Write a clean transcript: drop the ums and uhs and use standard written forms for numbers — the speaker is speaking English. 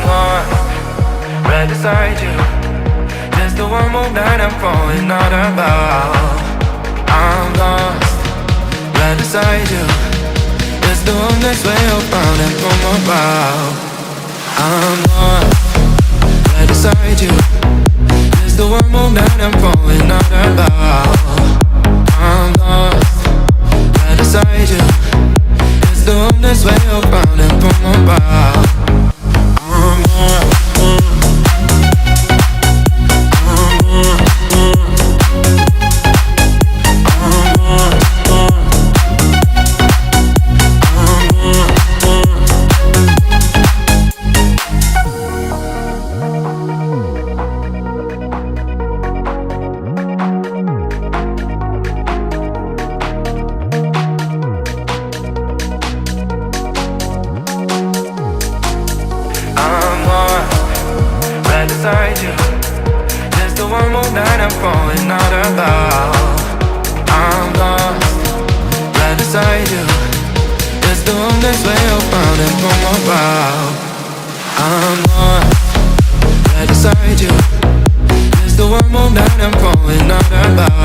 gone, right beside you. Just the one more night I'm falling out about. I'm lost, right beside you. It's the one next way up found and from above. I'm lost, right beside you. Just the one more night I'm falling out about. I'm lost, right beside you. It's the one next way up found and from above. I'm lost. Beside you, just the one more night I'm falling out about. I'm lost, right beside you. Just the one next way up found and from above. I'm lost, right beside you. Just the one more night I'm falling out about.